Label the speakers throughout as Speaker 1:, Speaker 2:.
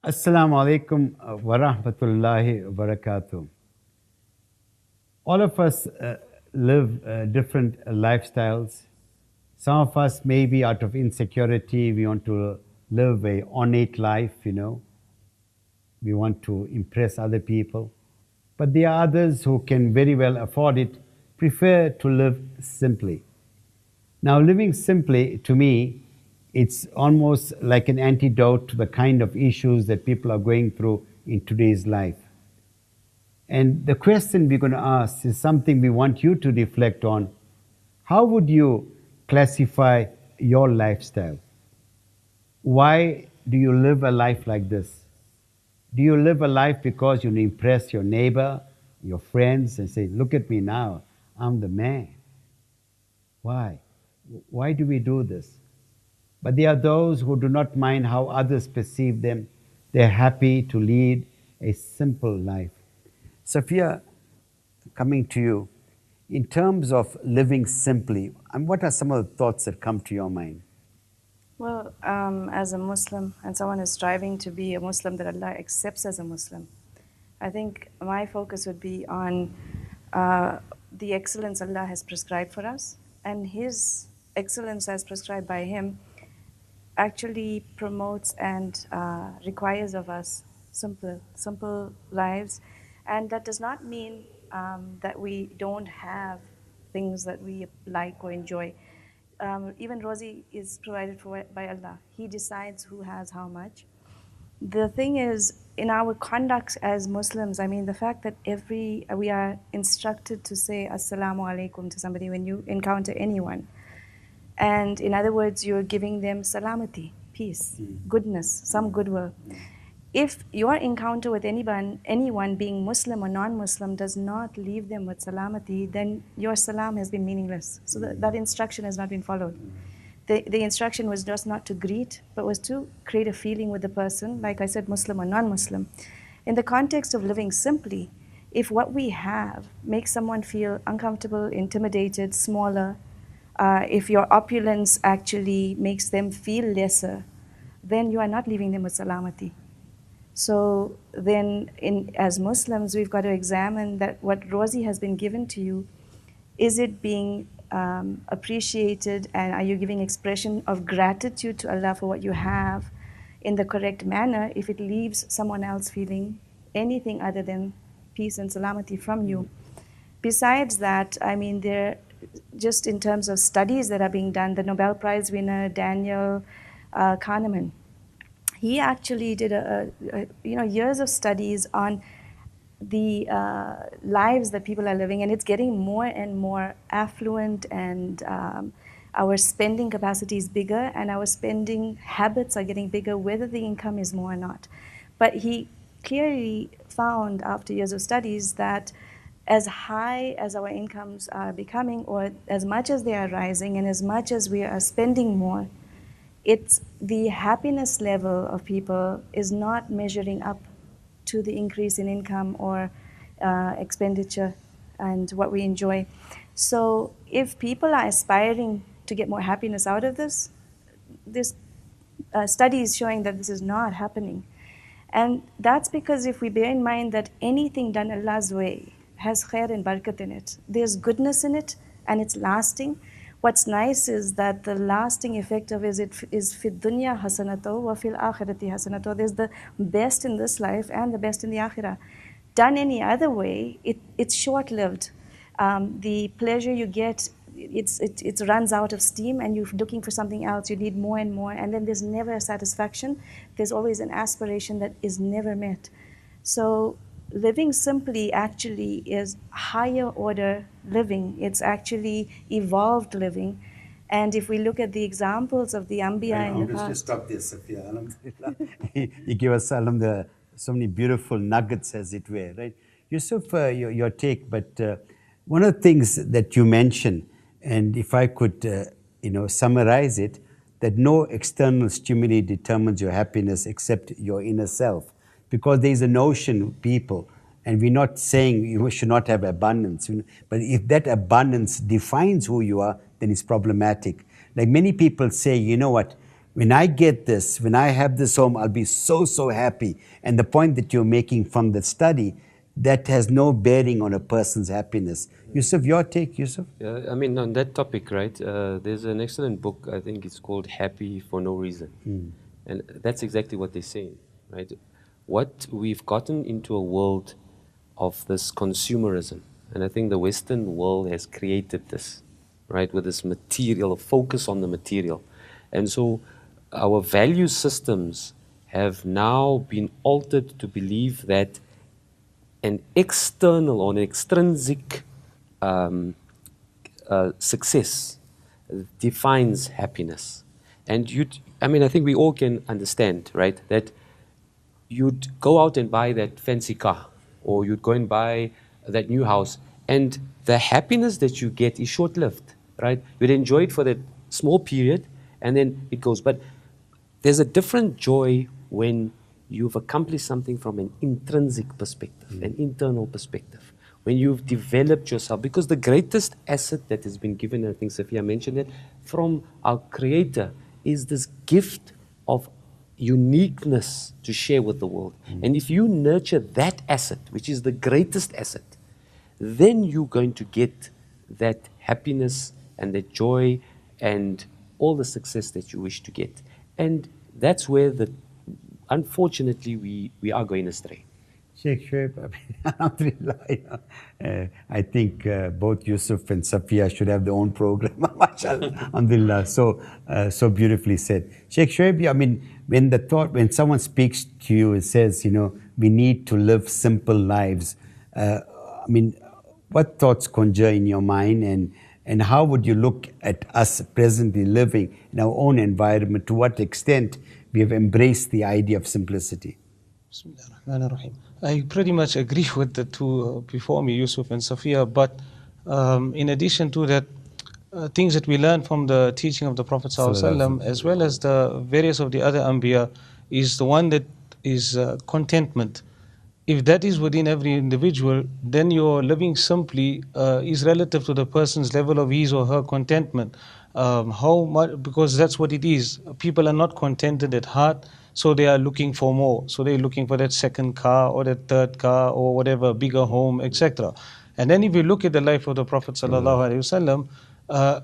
Speaker 1: Assalamu alaikum wa rahmatullahi wa barakatuh. All of us live different lifestyles. Some of us, maybe out of insecurity, we want to live a ornate life. We want to impress other people. But there are others who can very well afford it, prefer to live simply. Now, living simply, to me, it's almost like an antidote to the kind of issues that people are going through in today's life. And the question we're going to ask is something we want you to reflect on. How would you classify your lifestyle? Why do you live a life like this? Do you live a life because you impress your neighbor, your friends, and say, look at me now, I'm the man? Why? Why do we do this? But there are those who do not mind how others perceive them. They're happy to lead a simple life. Sophia, coming to you, in terms of living simply, what are some of the thoughts that come to your mind?
Speaker 2: Well, as a Muslim and someone who's striving to be a Muslim that Allah accepts as a Muslim, I think my focus would be on the excellence Allah has prescribed for us, and His excellence as prescribed by Him actually promotes and requires of us simple lives, and that does not mean that we don't have things that we like or enjoy. Even Rosie is provided for by Allah. He decides who has how much. The thing is, in our conduct as Muslims, I mean, the fact that we are instructed to say Assalamu alaikum to somebody when you encounter anyone. And in other words, you're giving them salamati, peace, goodness, some goodwill. If your encounter with anyone being Muslim or non-Muslim does not leave them with salamati, then your salam has been meaningless. So that instruction has not been followed. The instruction was just not to greet, but was to create a feeling with the person, like I said, Muslim or non-Muslim. In the context of living simply, if what we have makes someone feel uncomfortable, intimidated, smaller, if your opulence actually makes them feel lesser, then you are not leaving them with salamati. So then, as Muslims, we've got to examine that what Rosie has been given to you, is it being appreciated, and are you giving expression of gratitude to Allah for what you have in the correct manner? If it leaves someone else feeling anything other than peace and salamati from you. Besides that, I mean, just in terms of studies that are being done, the Nobel Prize winner Daniel Kahneman, he actually did years of studies on the lives that people are living, and it's getting more and more affluent, and our spending capacity is bigger, and our spending habits are getting bigger, whether the income is more or not. But he clearly found, after years of studies, that as high as our incomes are becoming, or as much as they are rising, and as much as we are spending more, it's the happiness level of people is not measuring up to the increase in income or expenditure and what we enjoy. So if people are aspiring to get more happiness out of this study is showing that this is not happening. And that's because if we bear in mind that anything done Allah's way has khair and barakat in it, there's goodness in it, and it's lasting. What's nice is that the lasting effect of it is fid dunya hasanato wa fil akhirati hasanato. There's the best in this life and the best in the akhirah. Done any other way, it's short-lived. The pleasure you get, it runs out of steam, and you're looking for something else. You need more and more, and then there's never a satisfaction. There's always an aspiration that is never met. So living simply actually is higher order living. It's actually evolved living. And if we look at the examples of the Anbiya in the past.
Speaker 1: Just stop there, Sophia. Alhamdulillah. You give us so many beautiful nuggets, as it were, right? Yusuf, your take, but one of the things that you mentioned, and if I could summarize it, that no external stimuli determines your happiness except your inner self. Because there is a notion, people, and we're not saying you should not have abundance, but if that abundance defines who you are, then it's problematic. Like many people say, you know what, when I get this, when I have this home, I'll be so, so happy. And the point that you're making from the study, that has no bearing on a person's happiness. Yusuf, your take, Yusuf?
Speaker 3: Yeah, I mean, on that topic, right, there's an excellent book, I think it's called Happy for No Reason. And that's exactly what they're saying, right? What we've gotten into a world of this consumerism, and I think the Western world has created this, right, with this material, focus on the material. And so our value systems have now been altered to believe that an external or an extrinsic success defines happiness. And I think we all can understand, right, that you'd go out and buy that fancy car, or you'd go and buy that new house, and the happiness that you get is short-lived, right? You'd enjoy it for that small period, and then it goes. But there's a different joy when you've accomplished something from an intrinsic perspective, an internal perspective, when you've developed yourself. Because the greatest asset that has been given, and I think Sophia mentioned it, from our Creator is this gift of uniqueness to share with the world. And if you nurture that asset, which is the greatest asset, then you're going to get that happiness and that joy and all the success that you wish to get. And that's where unfortunately we are going astray.
Speaker 1: Sheikh Shoaib, alhamdulillah, I think both Yusuf and Safiya should have their own program. MashaAllah, alhamdulillah, so beautifully said. Sheikh Shoaib, I mean, when someone speaks to you and says, we need to live simple lives, I mean, what thoughts conjure in your mind, and how would you look at us presently living in our own environment? To what extent we have embraced the idea of simplicity?
Speaker 4: Bismillahirrahmanirrahim. I pretty much agree with the two before me, Yusuf and Safiya, but in addition to that, things that we learn from the teaching of the Prophet ﷺ, as well as the various of the other Anbiya, is the one that is contentment. If that is within every individual, then your living simply is relative to the person's level of his or her contentment. How much? Because that's what it is. People are not contented at heart, so they are looking for more. So they're looking for that second car or that third car or whatever, bigger home, etc. And then if you look at the life of the Prophet ﷺ,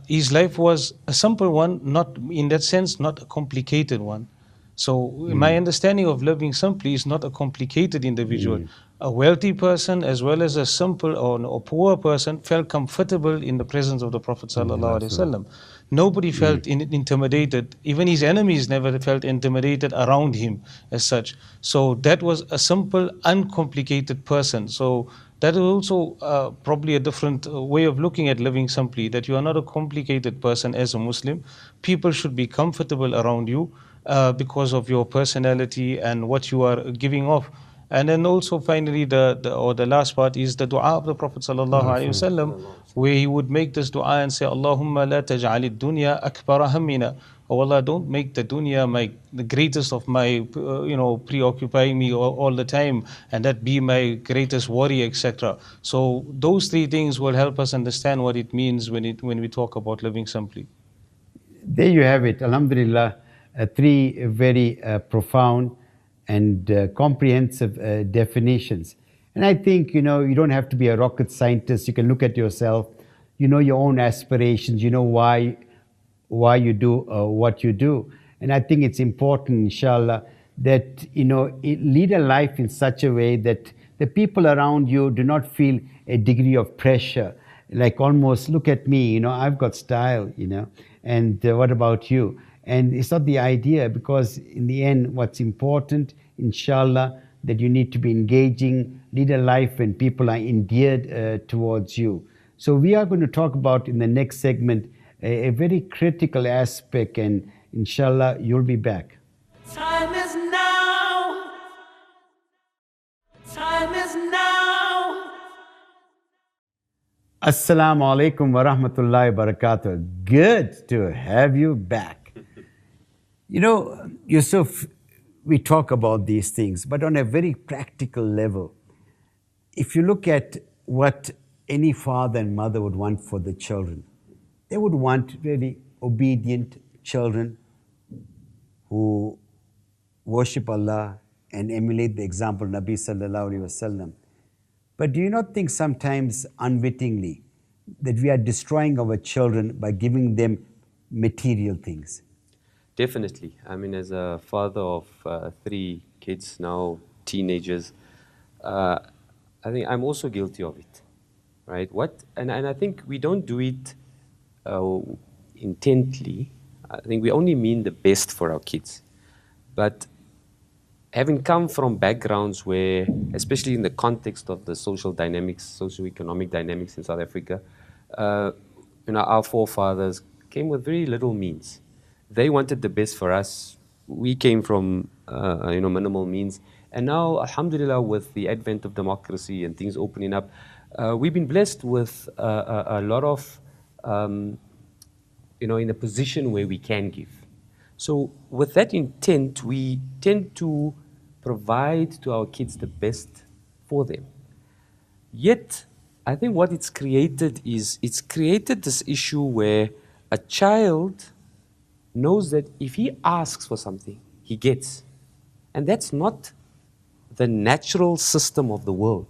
Speaker 4: his life was a simple one, not in that sense, not a complicated one. So my understanding of living simply is not a complicated individual. A wealthy person as well as a simple or poor person felt comfortable in the presence of the Prophet ﷺ. Nobody felt intimidated. Even his enemies never felt intimidated around him as such. So that was a simple, uncomplicated person. So that is also probably a different way of looking at living simply, that you are not a complicated person as a Muslim. People should be comfortable around you because of your personality and what you are giving off. And then also finally the last part is the dua of the Prophet ﷺ, where he would make this dua and say, Allahumma la taj'al ad-dunya akbara hammina. Oh Allah, don't make the dunya the greatest of my, preoccupying me all the time, and that be my greatest worry, etc. So those three things will help us understand what it means when we talk about living simply.
Speaker 1: There you have it. Alhamdulillah, three very profound and comprehensive definitions. And I think, you don't have to be a rocket scientist. You can look at yourself, your own aspirations, why you do what you do. And I think it's important, inshallah, that, lead a life in such a way that the people around you do not feel a degree of pressure. Like almost, look at me, I've got style, and what about you? And it's not the idea, because in the end, what's important, inshallah, that you need to be engaging, lead a life when people are endeared towards you. So we are going to talk about in the next segment a very critical aspect, and inshallah, you'll be back.
Speaker 5: Time is now. Time is now.
Speaker 1: Assalamu alaikum wa rahmatullahi wa barakatuh. Good to have you back. Yusuf, we talk about these things, but on a very practical level. If you look at what any father and mother would want for the children, they would want really obedient children, who worship Allah and emulate the example of Nabi sallallahu alaihi wasallam. But do you not think sometimes unwittingly that we are destroying our children by giving them material things?
Speaker 3: Definitely. I mean, as a father of 3 kids now, teenagers, I think I'm also guilty of it, right? And I think we don't do it intently. I think we only mean the best for our kids. But having come from backgrounds where, especially in the context of the social dynamics, socio-economic dynamics in South Africa, our forefathers came with very little means. They wanted the best for us. We came from, minimal means. And now, alhamdulillah, with the advent of democracy and things opening up, we've been blessed with a lot of, in a position where we can give. So with that intent, we tend to provide to our kids the best for them. Yet, I think what it's created is, it's created this issue where a child knows that if he asks for something, he gets. And that's not the natural system of the world.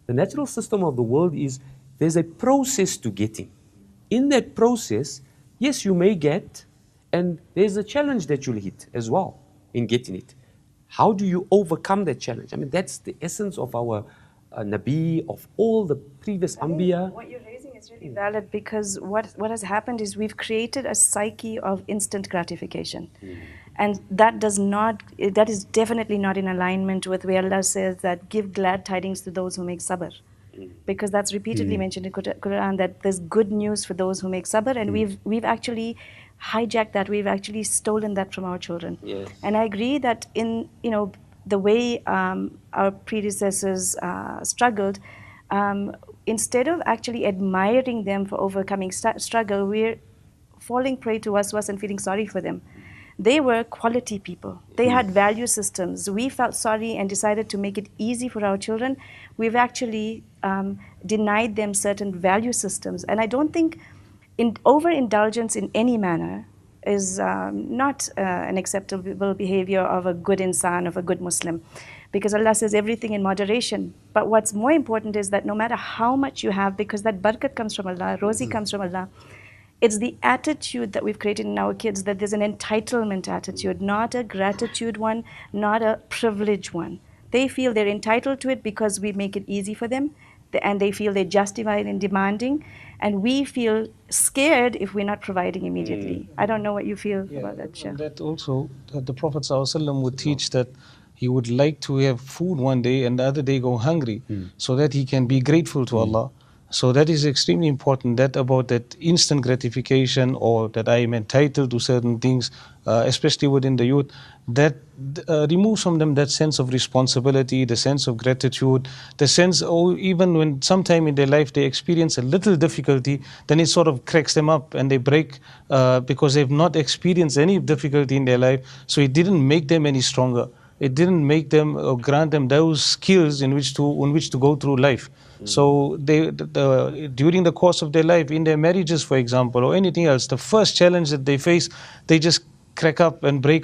Speaker 3: The natural system of the world is there's a process to getting. In that process, yes, you may get, and there's a challenge that you'll hit as well in getting it. How do you overcome that challenge? I mean, that's the essence of our Nabi, of all the previous Anbiya.
Speaker 2: What you're raising is really valid, because what has happened is we've created a psyche of instant gratification. And that is definitely not in alignment with where Allah says that give glad tidings to those who make sabr. Because that's repeatedly mentioned in Quran, that there's good news for those who make sabr, and we've actually hijacked that, we've actually stolen that from our children.
Speaker 3: Yes.
Speaker 2: And I agree that in the way our predecessors struggled, instead of actually admiring them for overcoming struggle, we're falling prey to waswas and feeling sorry for them. They were quality people. They had value systems. We felt sorry and decided to make it easy for our children. We've actually denied them certain value systems. And I don't think overindulgence in any manner is not an acceptable behavior of a good insan, of a good Muslim. Because Allah says everything in moderation. But what's more important is that no matter how much you have, because that barakat comes from Allah, rozi comes from Allah, it's the attitude that we've created in our kids, that there's an entitlement attitude, not a gratitude one, not a privilege one. They feel they're entitled to it because we make it easy for them, and they feel they're justified in demanding, and we feel scared if we're not providing immediately. I don't know what you feel about that, Sheikh.
Speaker 4: That also, the Prophet ﷺ would teach that he would like to have food one day and the other day go hungry, so that he can be grateful to Allah. So that is extremely important, that about that instant gratification, or that I am entitled to certain things, especially within the youth, that removes from them that sense of responsibility, the sense of gratitude, the sense, even when sometime in their life they experience a little difficulty, then it sort of cracks them up and they break because they've not experienced any difficulty in their life, so it didn't make them any stronger. It didn't make them or grant them those skills in which to go through life. So during the course of their life, in their marriages, for example, or anything else, the first challenge that they face, they just crack up and break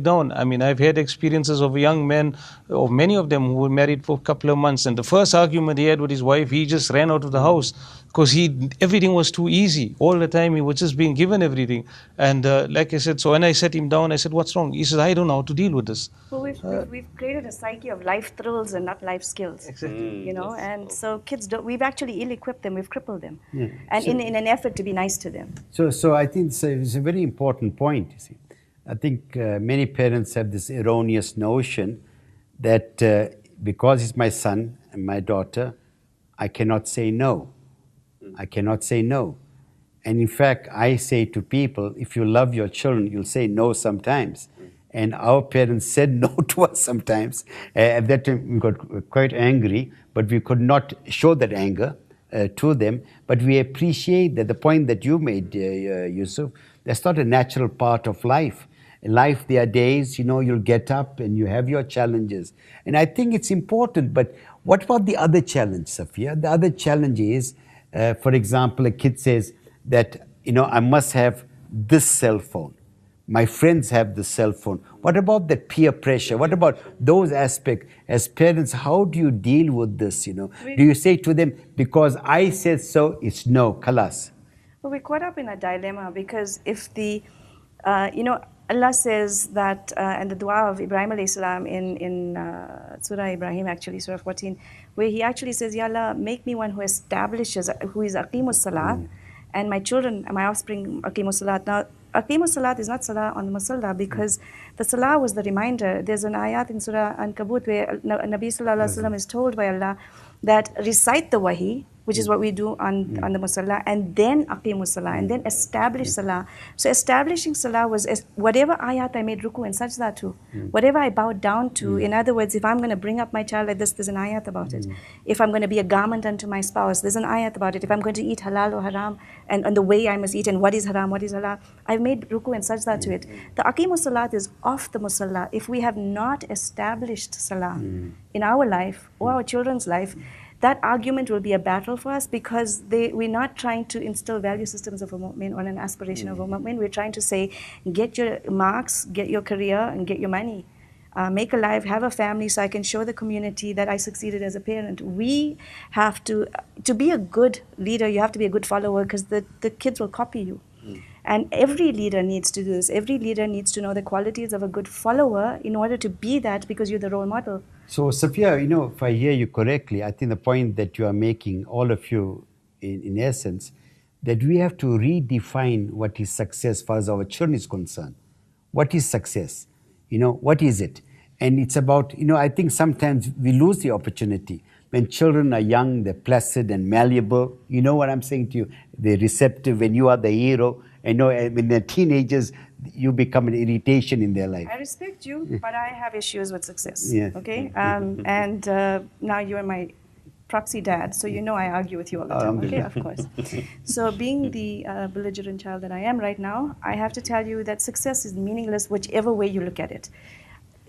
Speaker 4: down. I mean, I've had experiences of young men, or many of them, who were married for a couple of months, and the first argument he had with his wife, he just ran out of the house because everything was too easy. All the time he was just being given everything. And like I said, so when I sat him down, I said, "What's wrong?" He said, "I don't know how to deal with this."
Speaker 2: Well, we've created a psyche of life thrills and not life skills.
Speaker 4: Exactly.
Speaker 2: And so kids we've actually ill-equipped them, we've crippled them. And in an effort to be nice to them.
Speaker 1: So I think it's a very important point, you see. I think many parents have this erroneous notion that because it's my son and my daughter, I cannot say no. I cannot say no. And in fact, I say to people, if you love your children, you'll say no sometimes. And our parents said no to us sometimes. At that time, we got quite angry, but we could not show that anger to them. But we appreciate that the point that you made, Yusuf, that's not a natural part of life. In life, there are days, you'll get up and you have your challenges. And I think it's important, but what about the other challenge, Safia? The other challenge is, for example, a kid says that, I must have this cell phone. My friends have the cell phone. What about that peer pressure? What about those aspects? As parents, how do you deal with this? Do you say to them, because I said so, it's no, kalas?
Speaker 2: Well, we're caught up in a dilemma because if Allah says that, and the dua of Ibrahim alayhi salam in Surah Ibrahim, actually, Surah 14, where he actually says, Ya Allah, make me one who establishes, who is Aqimus Salat, and my children, my offspring, Aqimus Salat. Now, Aqimus Salat is not Salah on the Musalla because the Salah was the reminder. There's an ayat in Surah Ankabut where Nabi Sallallahu Alaihi Wasallam is told by Allah that recite the wahi, which is what we do on the Musalla, and then Aqimus Salah, and then establish Salah. So establishing Salah was whatever ayat I made ruku and sajda to, whatever I bowed down to. In other words, if I'm going to bring up my child like this, there's an ayat about it. If I'm going to be a garment unto my spouse, there's an ayat about it. If I'm going to eat halal or haram, and the way I must eat, and what is haram, what is halal, I've made ruku and sajda to it. The Aqimus Salat is off the Musalla. If we have not established Salah in our life or our children's life, that argument will be a battle for us because we're not trying to instill value systems of a mu'min or an aspiration of a mu'min. We're trying to say, get your marks, get your career, and get your money. Make a life, have a family so I can show the community that I succeeded as a parent. We have to be a good leader, you have to be a good follower because the kids will copy you. And every leader needs to do this. Every leader needs to know the qualities of a good follower in order to be that because you're the role model.
Speaker 1: So, Safia, if I hear you correctly, I think the point that you are making, all of you, in essence, that we have to redefine what is success as far as our children is concerned. What is success? What is it? And it's about, I think sometimes we lose the opportunity. When children are young, they're placid and malleable. You know what I'm saying to you? They're receptive when you are the hero. When they're teenagers, you become an irritation in their life.
Speaker 2: I respect you, but I have issues with success.
Speaker 1: Yeah.
Speaker 2: Okay? And now you're my proxy dad, so I argue with you all the time. Okay, of course. So being the belligerent child that I am right now, I have to tell you that success is meaningless whichever way you look at it.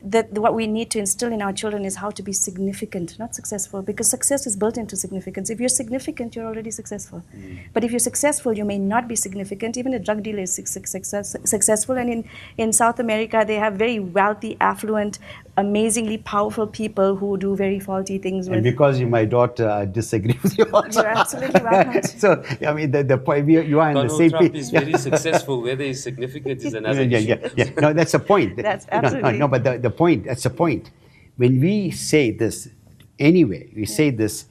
Speaker 2: That what we need to instill in our children is how to be significant, not successful, because success is built into significance. If you're significant, you're already successful. But if you're successful, you may not be significant. Even a drug dealer is successful. And in South America, they have very wealthy, affluent, amazingly powerful people who do very faulty things.
Speaker 1: And because you're my daughter, I disagree with you also.
Speaker 2: You're absolutely welcome.
Speaker 1: So, the point, you are in the same
Speaker 3: Trump
Speaker 1: page.
Speaker 3: is very successful. Whether he's significant is another
Speaker 1: Yeah. No, that's the point.
Speaker 2: That's absolutely.
Speaker 1: No, but the point, that's the point. When we say this, anyway, we say this,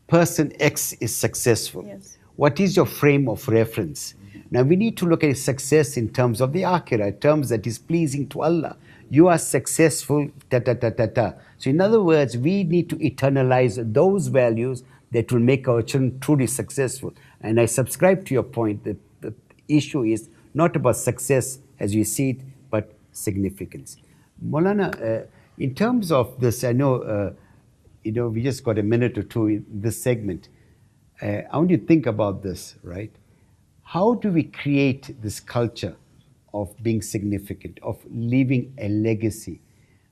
Speaker 1: person X is successful.
Speaker 2: Yes.
Speaker 1: What is your frame of reference? Now, we need to look at success in terms of the akhirah, in terms that is pleasing to Allah. You are successful, ta-ta-ta-ta-ta. So in other words, we need to eternalize those values that will make our children truly successful. And I subscribe to your point. The issue is not about success as we see it, but significance. Maulana, in terms of this, I know, we just got a minute or two in this segment. I want you to think about this, right? How do we create this culture of being significant, of leaving a legacy,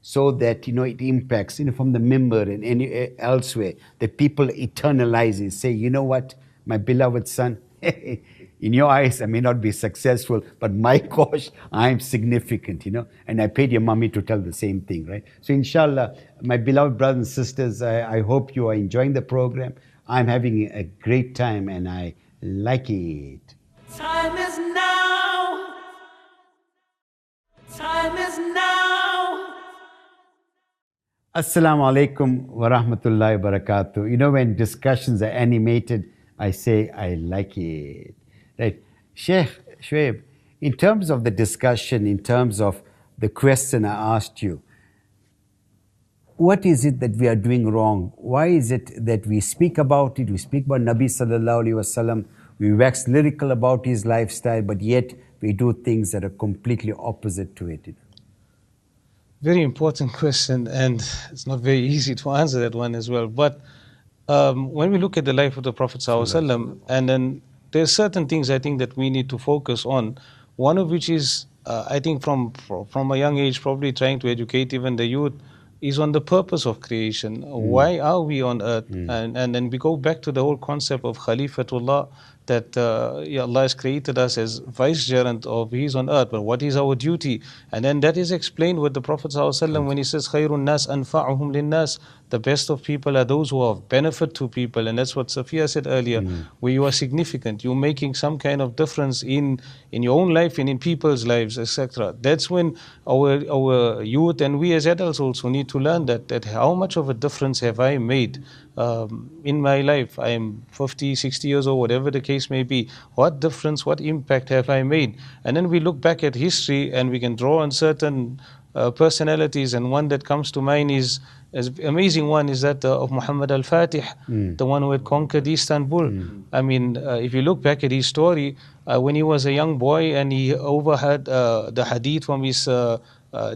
Speaker 1: so that it impacts, from the member and any elsewhere, that people eternalize it, say, you know what, my beloved son, in your eyes I may not be successful, but my gosh, I am significant, and I paid your mommy to tell the same thing, right? So inshallah, my beloved brothers and sisters, I hope you are enjoying the program. I'm having a great time and I like it.
Speaker 5: Time is now. Time is now.
Speaker 1: Assalamu alaikum wa rahmatullahi wa barakatuh. When discussions are animated, I say, I like it. Right? Sheikh Shoaib, in terms of the discussion, in terms of the question I asked you, what is it that we are doing wrong? Why is it that we speak about it, we speak about Nabi sallallahu alaihi wasallam, we wax lyrical about his lifestyle, but yet we do things that are completely opposite to it?
Speaker 4: Very important question, and it's not very easy to answer that one as well. But when we look at the life of the Prophet ﷺ, and then there's certain things I think that we need to focus on. One of which is, I think from a young age, probably trying to educate even the youth, is on the purpose of creation. Why are we on earth? And then we go back to the whole concept of Khalifatullah, that yeah, Allah has created us as vicegerent of His on earth, but what is our duty? And then that is explained with the Prophet ﷺ when he says, Khairun nas anfa'uhum linnas, the best of people are those who are of benefit to people. And that's what Safiya said earlier, where you are significant, you're making some kind of difference in your own life and in people's lives, etc. That's when our youth and we as adults also need to learn that how much of a difference have I made in my life. I am 50, 60 years old, whatever the case may be. What difference, what impact have I made? And then we look back at history and we can draw on certain personalities, and one that comes to mind is as amazing one is that of Muhammad al-Fatih, the one who had conquered Istanbul. I mean, if you look back at his story, when he was a young boy and he overheard the hadith from his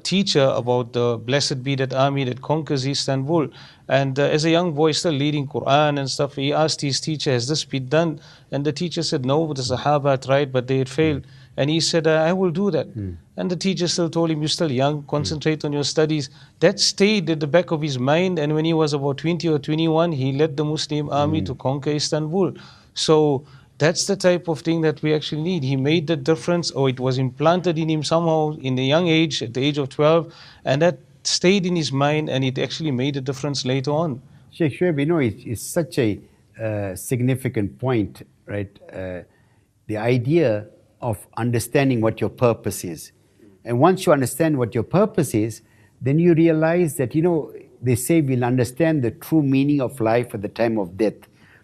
Speaker 4: teacher about the blessed be that army that conquers Istanbul. And as a young boy still leading Quran and stuff, he asked his teacher, has this been done? And the teacher said, no, the Sahaba tried, but they had failed. And he said, I will do that. And the teacher still told him, you're still young, concentrate on your studies. That stayed at the back of his mind. And when he was about 20 or 21, he led the Muslim army to conquer Istanbul. So that's the type of thing that we actually need. He made the difference, or it was implanted in him somehow in a young age, at the age of 12, and that stayed in his mind, and it actually made a difference later on.
Speaker 1: Sheikh Shoaib, you know, it's such a significant point, right? The idea of understanding what your purpose is. And once you understand what your purpose is, then you realize that, you know, they say we'll understand the true meaning of life at the time of death.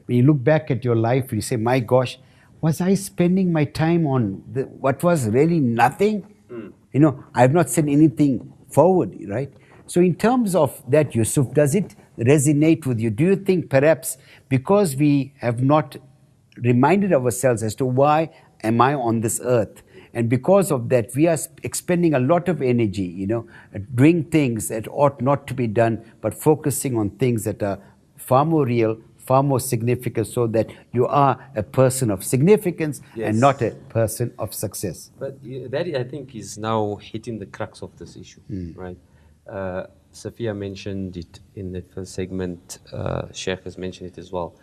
Speaker 1: When you look back at your life, you say, my gosh, was I spending my time on what was really nothing? You know, I have not said anything forward, right? So in terms of that, Yusuf, does it resonate with you? Do you think perhaps because we have not reminded ourselves as to why am I on this earth, and because of that we are expending a lot of energy, you know, doing things that ought not to be done, but focusing on things that are far more real, far more significant, so that you are a person of significance and not a person of success.
Speaker 3: But that, I think, is now hitting the crux of this issue, right? Safiya mentioned it in the first segment, Sheikh has mentioned it as well.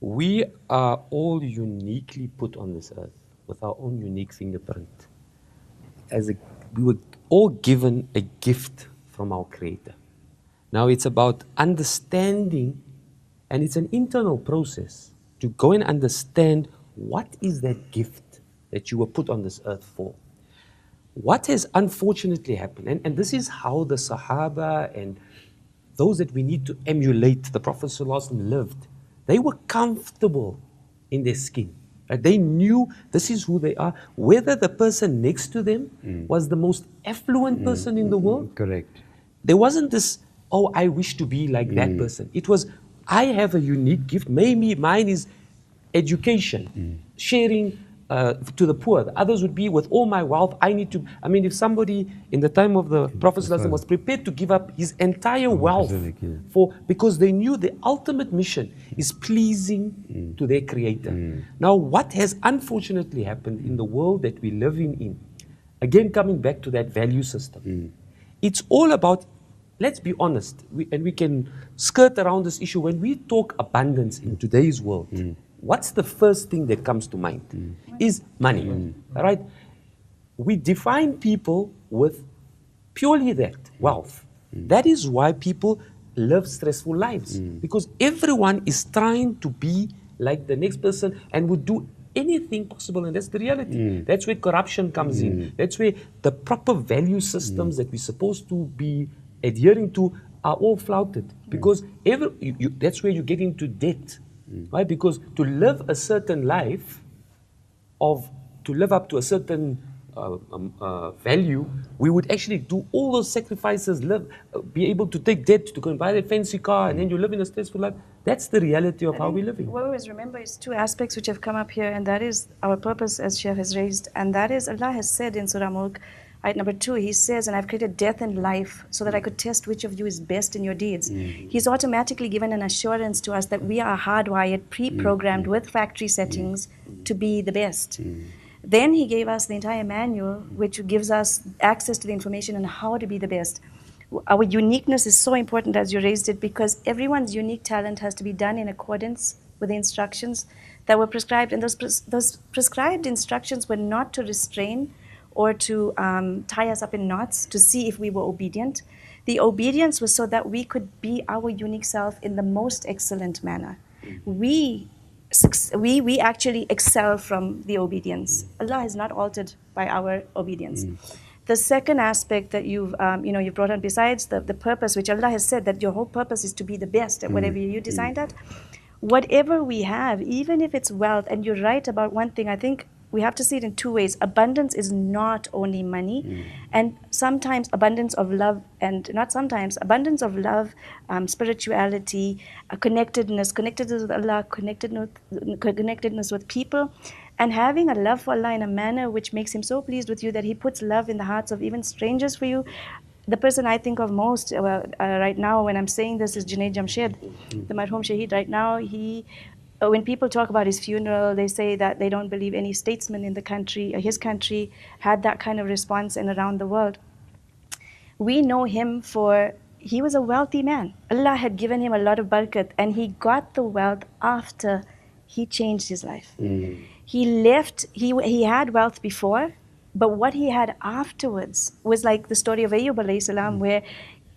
Speaker 3: We are all uniquely put on this earth with our own unique fingerprint. We were all given a gift from our Creator. Now it's about understanding, and it's an internal process to go and understand what is that gift that you were put on this earth for. What has unfortunately happened, and this is how the Sahaba and those that we need to emulate, the Prophet ﷺ lived. They were comfortable in their skin. Right? They knew this is who they are. Whether the person next to them was the most affluent person in the world.
Speaker 1: Correct.
Speaker 3: There wasn't this, oh, I wish to be like that person. It was, I have a unique gift. Maybe mine is education, sharing to the poor. The others would be, with all my wealth, I need to, I mean, if somebody in the time of the Prophet ﷺ was prepared to give up his entire wealth because they knew the ultimate mission is pleasing to their Creator. Now, what has unfortunately happened in the world that we live in, again coming back to that value system, it's all about, let's be honest, and we can skirt around this issue. When we talk abundance in today's world, what's the first thing that comes to mind? Is money, right? We define people with purely that, wealth. That is why people live stressful lives, because everyone is trying to be like the next person and would do anything possible, and that's the reality. That's where corruption comes in. That's where the proper value systems that we're supposed to be adhering to are all flouted, because that's where you get into debt. Right? Because to live a certain life, to live up to a certain value, we would actually do all those sacrifices, be able to take debt to go and buy that fancy car, and then you live in a stressful life. That's the reality of how we're living.
Speaker 2: What we always remember is two aspects which have come up here, and that is our purpose, as Sheikh has raised, and that is Allah has said in Surah Mulk, ayat number 2, He says, and I've created death and life so that I could test which of you is best in your deeds. He's automatically given an assurance to us that we are hardwired, pre-programmed with factory settings to be the best. Then He gave us the entire manual, which gives us access to the information on how to be the best. Our uniqueness is so important, as you raised it, because everyone's unique talent has to be done in accordance with the instructions that were prescribed. And those prescribed instructions were not to restrain or to tie us up in knots to see if we were obedient. The obedience was so that we could be our unique self in the most excellent manner. We actually excel from the obedience. Allah is not altered by our obedience. The second aspect that you've brought on, besides the purpose, which Allah has said that your whole purpose is to be the best at whatever you designed at, whatever we have, even if it's wealth, and you're right about one thing, I think we have to see it in two ways. Abundance is not only money, and sometimes abundance of love, and not sometimes, abundance of love, spirituality, connectedness with Allah, connectedness with people, and having a love for Allah in a manner which makes Him so pleased with you that He puts love in the hearts of even strangers for you. The person I think of most right now when I'm saying this is Junaid Jamshed, the marhum Shaheed. Right now, when people talk about his funeral, they say that they don't believe any statesman in the country, his country, had that kind of response and around the world. We know him he was a wealthy man. Allah had given him a lot of barakat, and he got the wealth after he changed his life. He had wealth before, but what he had afterwards was like the story of Ayyub alayhi salam, where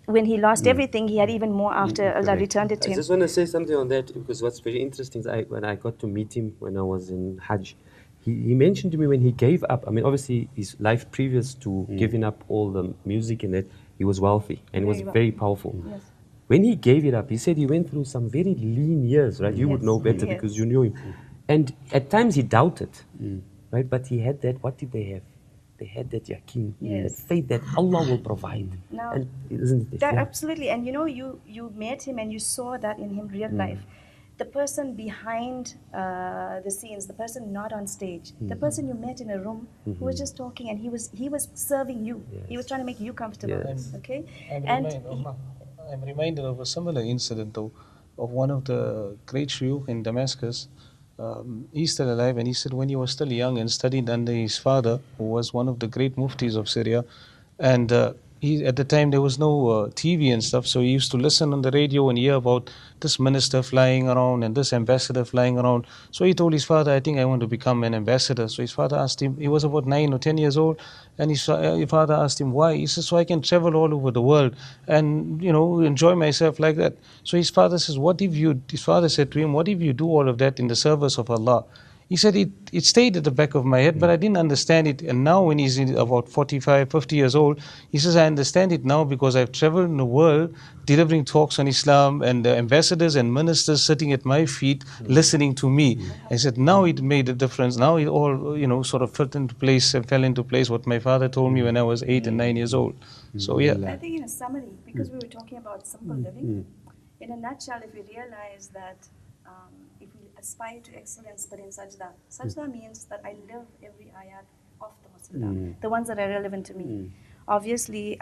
Speaker 2: when he lost everything, he had even more after Allah returned it to
Speaker 3: I
Speaker 2: him.
Speaker 3: just want to say something on that, because what's very interesting is when I got to meet him when I was in Hajj, he mentioned to me when he gave up, I mean, obviously his life previous to giving up all the music and that, he was wealthy and he was very powerful.
Speaker 2: Yes.
Speaker 3: When he gave it up, he said he went through some very lean years, right? You would know better because you knew him. And at times he doubted, right? But he had that, what did they have? They had that yaqeen, that faith that Allah will provide.
Speaker 2: Now,
Speaker 3: and isn't it?
Speaker 2: Absolutely. And you met him and you saw that in him real life. The person behind the scenes, the person not on stage, the person you met in a room who was just talking, and he was serving you. He was trying to make you comfortable. Okay?
Speaker 4: I'm reminded of a similar incident though, of one of the great shuyukh in Damascus. He's still alive, and he said when he was still young and studied under his father, who was one of the great muftis of Syria, and at the time there was no TV and stuff, so he used to listen on the radio and hear about this minister flying around and this ambassador flying around. So he told his father, I think I want to become an ambassador. So his father asked him, he was about 9 or 10 years old, and his father asked him why. He said, so I can travel all over the world and enjoy myself like that. So his father says, his father said to him, what if you do all of that in the service of Allah? He said, it stayed at the back of my head, but I didn't understand it. And now when he's about 45, 50 years old, he says, I understand it now because I've traveled in the world delivering talks on Islam, and the ambassadors and ministers sitting at my feet listening to me. I said, now it made a difference. Now it all, sort of fell into place what my father told me when I was 8 and 9 years old. So, yeah.
Speaker 2: I think in a summary, because we were talking about simple living, in a nutshell, if we realize that if we aspire to excellence but in sajda means that I live every ayat of the Muslim, the ones that are relevant to me. Obviously,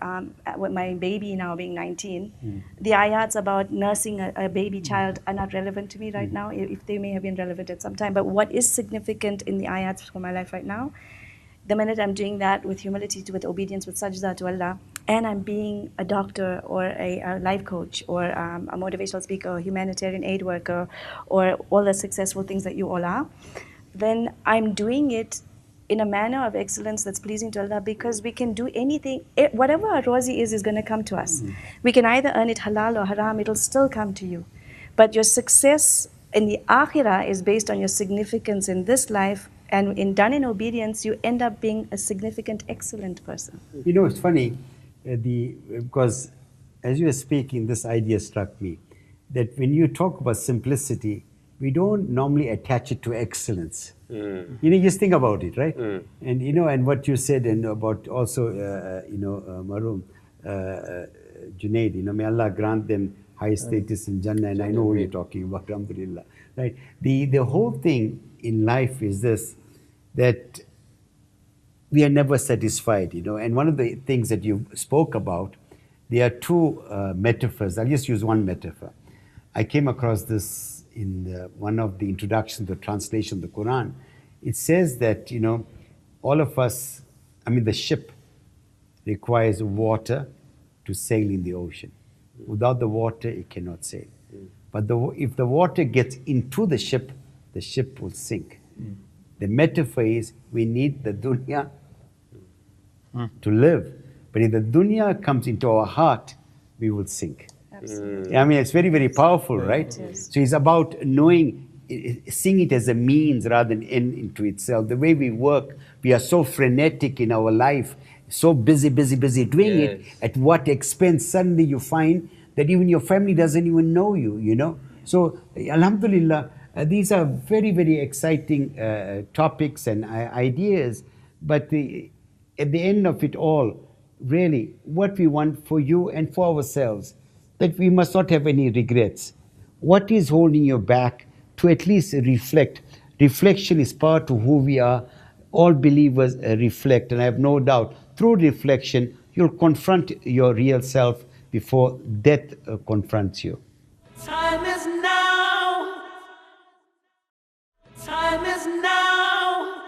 Speaker 2: with my baby now being 19, the ayats about nursing a baby child are not relevant to me right now, if they may have been relevant at some time. But what is significant in the ayats for my life right now, the minute I'm doing that with humility, with obedience, with sajda to Allah, and I'm being a doctor or a life coach or a motivational speaker or humanitarian aid worker or all the successful things that you all are, then I'm doing it in a manner of excellence that's pleasing to Allah, because we can do anything. Whatever our rozi is going to come to us. We can either earn it halal or haram, it'll still come to you. But your success in the akhirah is based on your significance in this life, and done in obedience, you end up being a significant, excellent person.
Speaker 1: It's funny, because as you were speaking, this idea struck me, that when you talk about simplicity, we don't normally attach it to excellence. You just think about it, right? And and what you said, and about also, Maroon, Junaid, may Allah grant them high status in Jannah, and I know what you're talking about, alhamdulillah, right? The whole thing in life is this, that we are never satisfied, and one of the things that you spoke about, there are two metaphors. I'll just use one metaphor. I came across this in one of the introductions, the translation of the Quran. It says that, all of us, the ship requires water to sail in the ocean. Without the water, it cannot sail. But if the water gets into the ship will sink. The metaphor is we need the dunya to live. But if the dunya comes into our heart, we will sink.
Speaker 2: Absolutely.
Speaker 1: I mean, it's very, very powerful, right?
Speaker 2: Yes.
Speaker 1: So it's about knowing, seeing it as a means rather than end into itself. The way we work, we are so frenetic in our life, so busy doing it. At what expense? Suddenly you find that even your family doesn't even know you, you know. So, alhamdulillah, these are very, very exciting topics and ideas. But at the end of it all, really, what we want for you and for ourselves, that we must not have any regrets. What is holding you back to at least reflect? Reflection is part of who we are. All believers reflect, and I have no doubt, through reflection, you'll confront your real self before death confronts you.
Speaker 5: Time is now. Time is now.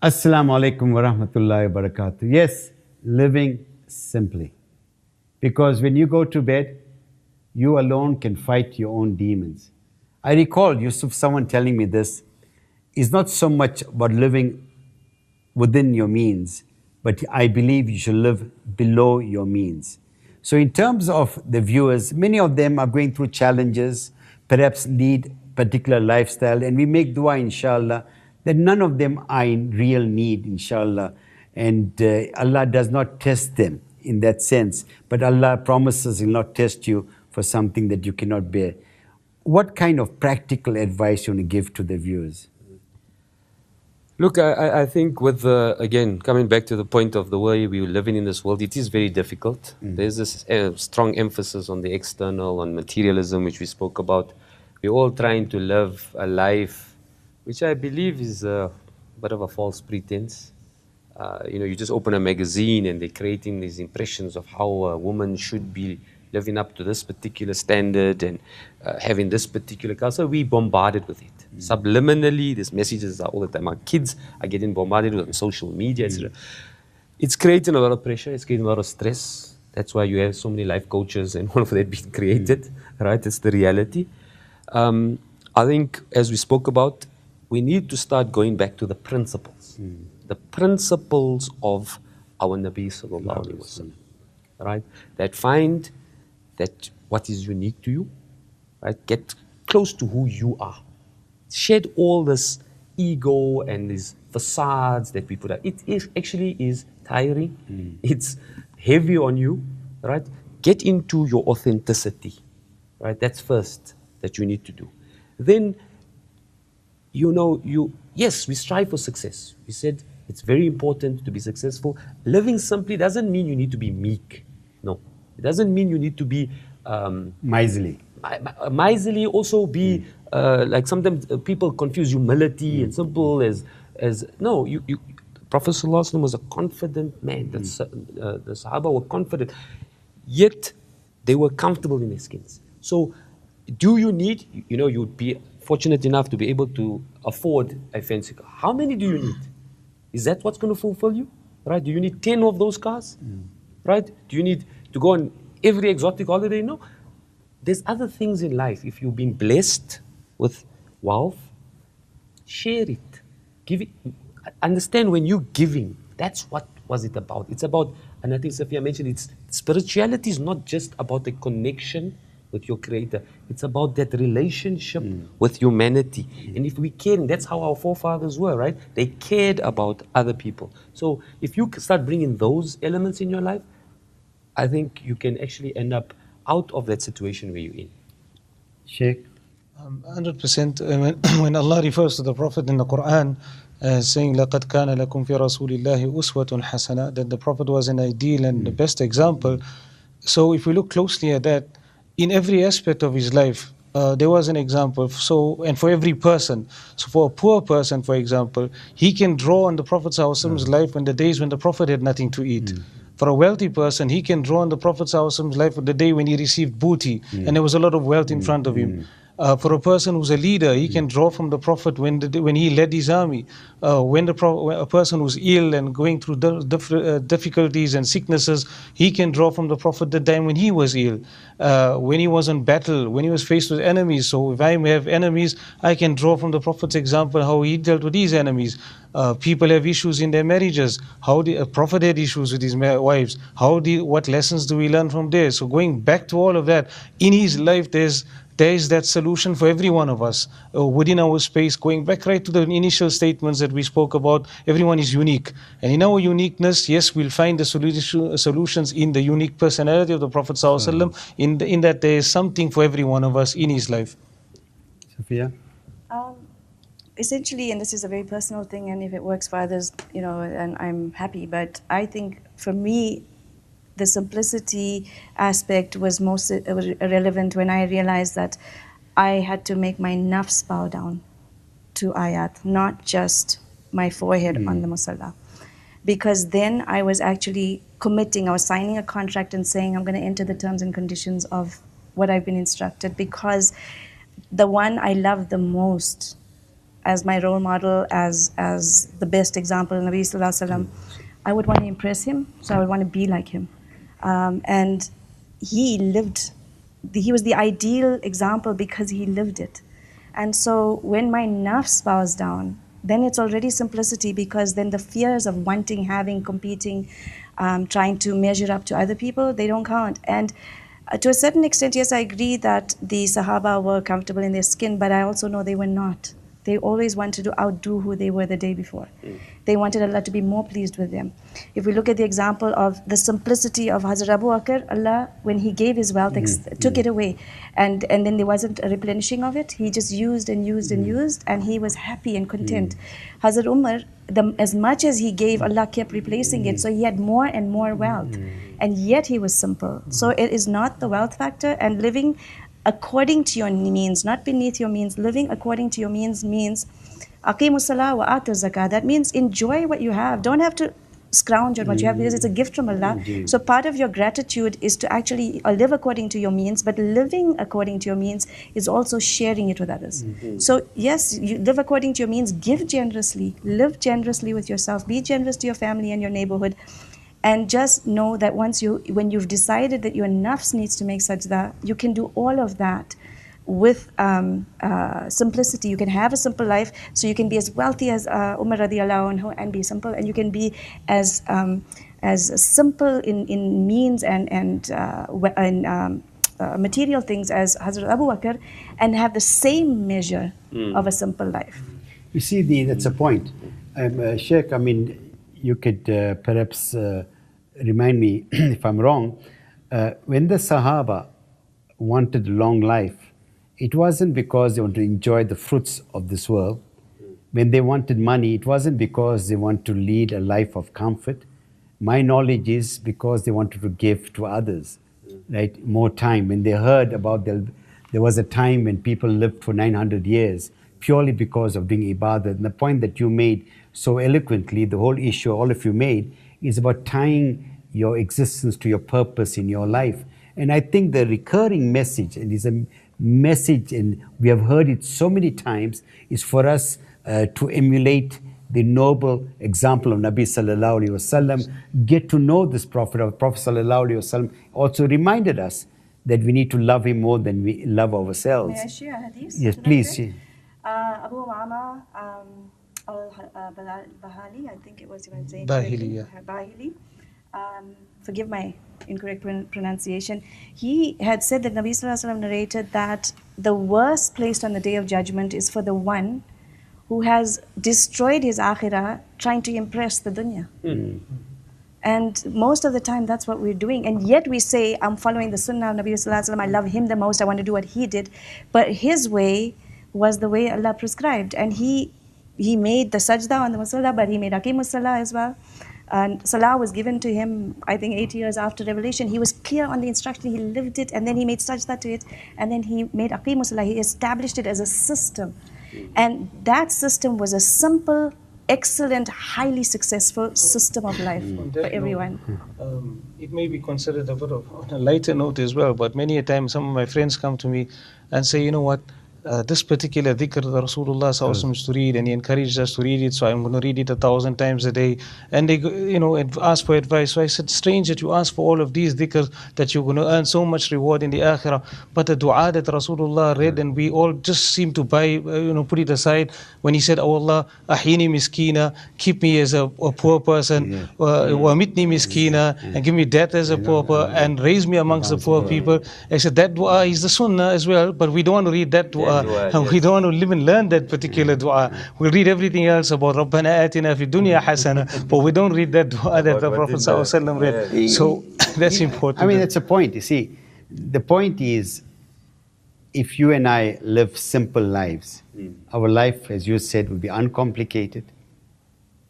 Speaker 1: Assalamu alaikum wa rahmatullahi wa barakatuh. Yes, living simply. Because when you go to bed, you alone can fight your own demons. I recall, Yusuf, someone telling me this. It's not so much about living within your means, but I believe you should live below your means. So in terms of the viewers, many of them are going through challenges, perhaps lead particular lifestyle, and we make dua, inshallah, that none of them are in real need, inshallah, and Allah does not test them in that sense, but Allah promises He'll not test you for something that you cannot bear. What kind of practical advice you want to give to the viewers?
Speaker 3: Look, I think with again, coming back to the point of the way we're living in this world, it is very difficult. There's this strong emphasis on the external, on materialism, which we spoke about. We're all trying to live a life which I believe is a bit of a false pretense. You know, you just open a magazine and they're creating these impressions of how a woman should be living up to this particular standard and having this particular culture. So we bombarded with it. Subliminally, these messages are all the time. Our kids are getting bombarded with on social media, etc. It's creating a lot of pressure. It's creating a lot of stress. That's why you have so many life coaches and all of that being created, right? It's the reality. I think, as we spoke about, we need to start going back to the principles. The principles of our Nabi Sallallahu Alaihi Wasallam, right? That find that what is unique to you, right? Get close to who you are. Shed all this ego and these facades that we put out. It actually is tiring. It's heavy on you, right? Get into your authenticity, right? That's first that you need to do. Then, you know, yes, we strive for success. We said it's very important to be successful. Living simply doesn't mean you need to be meek. No. It doesn't mean you need to be
Speaker 1: Miserly.
Speaker 3: Miserly, also be like sometimes people confuse humility and simple as no. Prophet Sallallahu Alaihi Wasallam was a confident man. The Sahaba were confident, yet they were comfortable in their skins. So, do you need? You know, you'd be fortunate enough to be able to afford a fancy car. How many do you need? Is that what's going to fulfill you? Right? Do you need 10 of those cars? Right? Do you need to go on every exotic holiday? No. There's other things in life. If you've been blessed with wealth, share it. Give it. Understand when you're giving, that's what was it about. It's about, and I think Safiya mentioned, spirituality is not just about the connection with your Creator. It's about that relationship with humanity. And if we care, and that's how our forefathers were, right? They cared about other people. So if you start bringing those elements in your life, I think you can actually end up out of that situation where you're in.
Speaker 1: Sheikh?
Speaker 4: 100%. When Allah refers to the Prophet in the Quran, saying لَقَدْ كَانَ لَكُمْ فِي رَسُولِ اللَّهِ أُسْوَةٌ حَسَنَةٌ, that the Prophet was an ideal and the best example. So if we look closely at that, in every aspect of his life, there was an example. So, and for every person, so for a poor person, for example, he can draw on the Prophet ﷺ's life in the days when the Prophet had nothing to eat. For a wealthy person, he can draw on the Prophet ﷺ's life on the day when he received booty and there was a lot of wealth in front of him. For a person who's a leader, he can draw from the Prophet when he led his army. When a person who's ill and going through difficulties and sicknesses, he can draw from the Prophet the time when he was ill. When he was in battle, when he was faced with enemies. So if I may have enemies, I can draw from the Prophet's example how he dealt with these enemies. People have issues in their marriages. How the Prophet had issues with his wives. What lessons do we learn from there? So going back to all of that, in his life there is that solution for every one of us within our space. Going back right to the initial statements that we spoke about, everyone is unique. And in our uniqueness, yes, we'll find the solutions in the unique personality of the Prophet ﷺ, in that there is something for every one of us in his life.
Speaker 1: Sophia?
Speaker 2: Essentially, and this is a very personal thing, and if it works for others, and I'm happy, but I think for me, the simplicity aspect was most relevant when I realized that I had to make my nafs bow down to ayat, not just my forehead on the musalla. Because then I was actually committing, I was signing a contract and saying I'm going to enter the terms and conditions of what I've been instructed, because the one I love the most as my role model, as the best example, Nabi Sallallahu Alaihi Wasallam, I would want to impress him, so I would want to be like him. And he was the ideal example because he lived it. And so when my nafs bows down, then it's already simplicity, because then the fears of wanting, having, competing, trying to measure up to other people, they don't count. And to a certain extent, yes, I agree that the Sahaba were comfortable in their skin, but I also know they were not. They always wanted to outdo who they were the day before. They wanted Allah to be more pleased with them. If we look at the example of the simplicity of Hazrat Abu Bakr, Allah, when He gave His wealth, took it away. And then there wasn't a replenishing of it. He just used and used and used, and he was happy and content. Hazrat Umar, as much as he gave, Allah kept replacing it. So he had more and more wealth. And yet he was simple. So it is not the wealth factor, and living according to your means, not beneath your means. Living according to your means aqimus salah wa atu zakah. That means enjoy what you have. Don't have to scrounge on what you have, because it's a gift from Allah. So part of your gratitude is to actually live according to your means, but living according to your means is also sharing it with others. So yes, you live according to your means, give generously, live generously with yourself, be generous to your family and your neighborhood. And just know that when you've decided that your nafs needs to make sajda, you can do all of that with simplicity. You can have a simple life, so you can be as wealthy as Umar radiallahu anhu and be simple, and you can be as simple in means and material things as Hazrat Abu Bakr, and have the same measure of a simple life.
Speaker 1: You see, that's a point. Sheikh, I mean, you could perhaps remind me if I'm wrong. When the Sahaba wanted long life, it wasn't because they wanted to enjoy the fruits of this world. When they wanted money, it wasn't because they want to lead a life of comfort. My knowledge is because they wanted to give to others, right? More time. When they heard about there was a time when people lived for 900 years purely because of doing ibadah. And the point that you made so eloquently, the whole issue all of you made, is about tying your existence to your purpose in your life. And I think the recurring message, and it's a message, and we have heard it so many times, is for us to emulate the noble example of Nabi Sallallahu Alaihi Wasallam, get to know this Prophet. Prophet Sallallahu Alaihi Wasallam also reminded us that we need to love him more than we love ourselves.
Speaker 2: May I share a hadith?
Speaker 1: Yes, please.
Speaker 2: Abu Umama al-Bahali, I think it was, you might say.
Speaker 4: Bahili, yeah.
Speaker 2: Bahili. Forgive my incorrect pronunciation. He had said that Nabi Sallallahu Alaihi Wasallam narrated that the worst place on the Day of Judgment is for the one who has destroyed his akhirah trying to impress the dunya. And most of the time that's what we're doing. And yet we say, I'm following the sunnah of Nabi Sallallahu Alaihi Wasallam, I love him the most, I want to do what he did. But his way was the way Allah prescribed. And he made the sajda on the musalla, but he made aqimus salah as well. And salah was given to him, I think 8 years after revelation. He was clear on the instruction, he lived it, and then he made sajda to it, and then he made aqimus salah. He established it as a system. And that system was a simple, excellent, highly successful system of life for everyone.
Speaker 4: It may be considered a bit of on a lighter note as well, but many a time some of my friends come to me and say, you know what, this particular dhikr that Rasulullah SAW used to read, and he encouraged us to read it, so I'm going to read it 1,000 times a day. And they, ask for advice. So I said, strange that you ask for all of these dhikrs, that you're going to earn so much reward in the akhirah. But the dua that Rasulullah read, and we all just seem to put it aside, when he said, oh Allah, ahini miskina, keep me as a poor person, wa mitni miskina, and give me death as a pauper, and raise me amongst the poor people. I said, that dua is the sunnah as well, but we don't want to read that dua. And we don't want to live and learn that particular dua. We'll read everything else about Rabbana atina fi dunya hasana, but we don't read that dua that the Prophet ﷺ read. So that's important.
Speaker 1: I mean, that's a point. You see, the point is, if you and I live simple lives, our life, as you said, will be uncomplicated,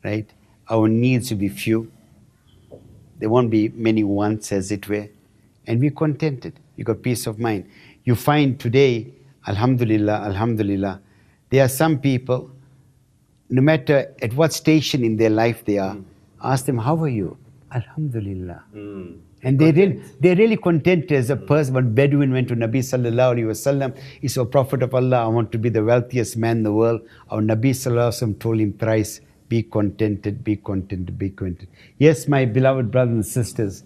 Speaker 1: right? Our needs will be few. There won't be many wants, as it were. And we're contented. You got peace of mind. You find today, alhamdulillah, alhamdulillah, there are some people, no matter at what station in their life they are, ask them, how are you? Alhamdulillah. And they're really content as a person. When Bedouin went to Nabi sallallahu alaihi wasallam, he said, Prophet of Allah, I want to be the wealthiest man in the world. Our Nabi sallallahu alaihi wasallam told him thrice, be contented, be contented, be contented. Yes, my beloved brothers and sisters,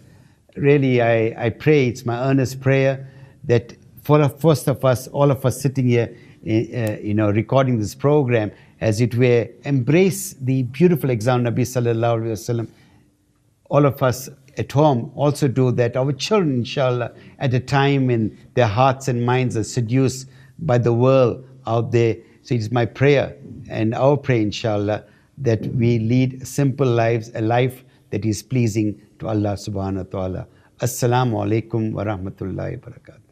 Speaker 1: really I pray, it's my earnest prayer that for the first of us, all of us sitting here, recording this program, as it were, embrace the beautiful example Nabi sallallahu alaihi wasallam. All of us at home also do that. Our children, inshallah, at a time when their hearts and minds are seduced by the world out there. So it is my prayer and our prayer, inshallah, that we lead simple lives, a life that is pleasing to Allah subhanahu wa ta'ala. Assalamu alaikum wa rahmatullahi wa barakatuh.